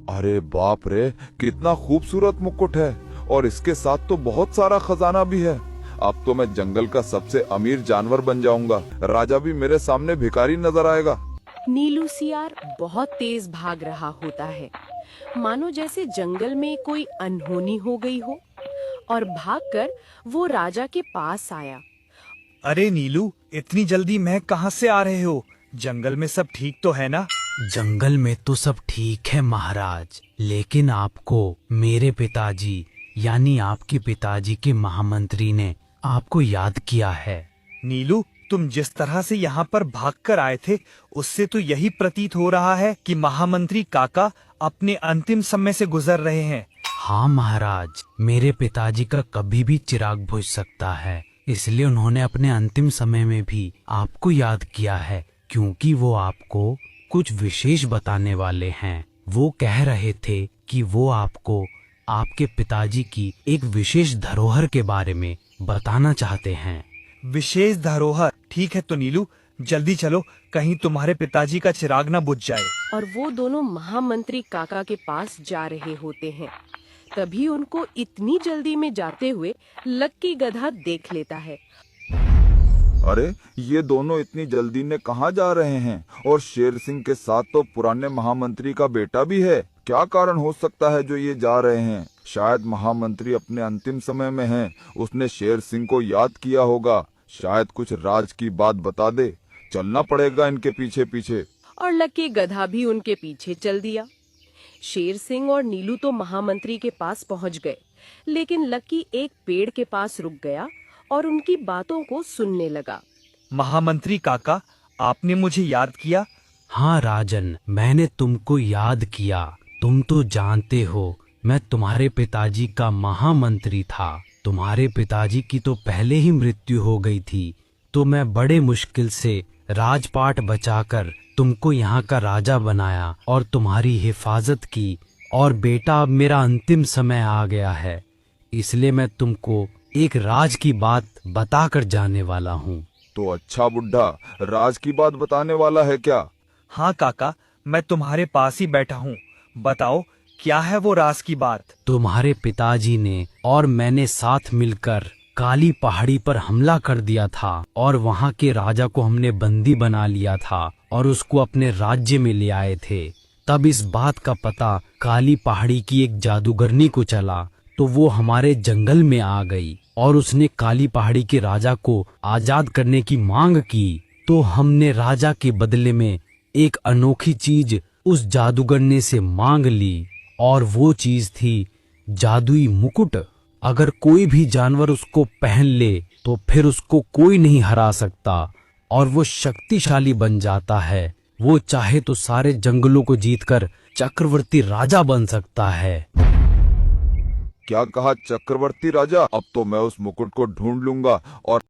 अरे बाप रे, कितना खूबसूरत मुकुट है और इसके साथ तो बहुत सारा खजाना भी है। अब तो मैं जंगल का सबसे अमीर जानवर बन जाऊंगा। राजा भी मेरे सामने भिखारी नजर आएगा। नीलू सियार बहुत तेज भाग रहा होता है, मानो जैसे जंगल में कोई अनहोनी हो गई हो, और भागकर वो राजा के पास आया। अरे नीलू, इतनी जल्दी महक कहाँ से आ रहे हो? जंगल में सब ठीक तो है ना? जंगल में तो सब ठीक है महाराज, लेकिन आपको मेरे पिताजी यानी आपके पिताजी के महामंत्री ने आपको याद किया है। नीलू, तुम जिस तरह से यहाँ पर भागकर आए थे, उससे तो यही प्रतीत हो रहा है कि महामंत्री काका अपने अंतिम समय से गुजर रहे हैं। हाँ महाराज, मेरे पिताजी का कभी भी चिराग बुझ सकता है, इसलिए उन्होंने अपने अंतिम समय में भी आपको याद किया है, क्योंकि वो आपको कुछ विशेष बताने वाले हैं। वो कह रहे थे कि वो आपको आपके पिताजी की एक विशेष धरोहर के बारे में बताना चाहते हैं। विशेष धरोहर? ठीक है तो नीलू, जल्दी चलो, कहीं तुम्हारे पिताजी का चिराग न बुझ जाए। और वो दोनों महामंत्री काका के पास जा रहे होते हैं। तभी उनको इतनी जल्दी में जाते हुए लक्की गधा देख लेता है। अरे ये दोनों इतनी जल्दी में कहाँ जा रहे हैं? और शेर सिंह के साथ तो पुराने महामंत्री का बेटा भी है। क्या कारण हो सकता है जो ये जा रहे हैं? शायद महामंत्री अपने अंतिम समय में हैं। उसने शेर सिंह को याद किया होगा। शायद कुछ राज की बात बता दे। चलना पड़ेगा इनके पीछे पीछे। और लक्की गधा भी उनके पीछे चल दिया। शेर सिंह और नीलू तो महामंत्री के पास पहुंच गए, लेकिन लक्की एक पेड़ के पास रुक गया और उनकी बातों को सुनने लगा। महामंत्री काका, आपने मुझे याद किया? हाँ राजन, मैंने तुमको याद किया। तुम तो जानते हो मैं तुम्हारे पिताजी का महामंत्री था। तुम्हारे पिताजी की तो पहले ही मृत्यु हो गई थी, तो मैं बड़े मुश्किल से राजपाट बचाकर तुमको यहाँ का राजा बनाया और तुम्हारी हिफाजत की। और बेटा, अब मेरा अंतिम समय आ गया है, इसलिए मैं तुमको एक राज की बात बताकर जाने वाला हूँ। तो अच्छा बुड्ढा, राज की बात बताने वाला है क्या? हाँ काका, मैं तुम्हारे पास ही बैठा हूँ। बताओ, क्या है वो राज की बात? तुम्हारे पिताजी ने और मैंने साथ मिलकर काली पहाड़ी पर हमला कर दिया था और वहाँ के राजा को हमने बंदी बना लिया था और उसको अपने राज्य में ले आए थे। तब इस बात का पता काली पहाड़ी की एक जादूगरनी को चला, तो वो हमारे जंगल में आ गई और उसने काली पहाड़ी के राजा को आजाद करने की मांग की। तो हमने राजा के बदले में एक अनोखी चीज उस जादूगरनी से मांग ली, और वो चीज थी जादुई मुकुट। अगर कोई भी जानवर उसको पहन ले तो फिर उसको कोई नहीं हरा सकता और वो शक्तिशाली बन जाता है। वो चाहे तो सारे जंगलों को जीतकर चक्रवर्ती राजा बन सकता है। क्या कहा? चक्रवर्ती राजा? अब तो मैं उस मुकुट को ढूंढ लूंगा और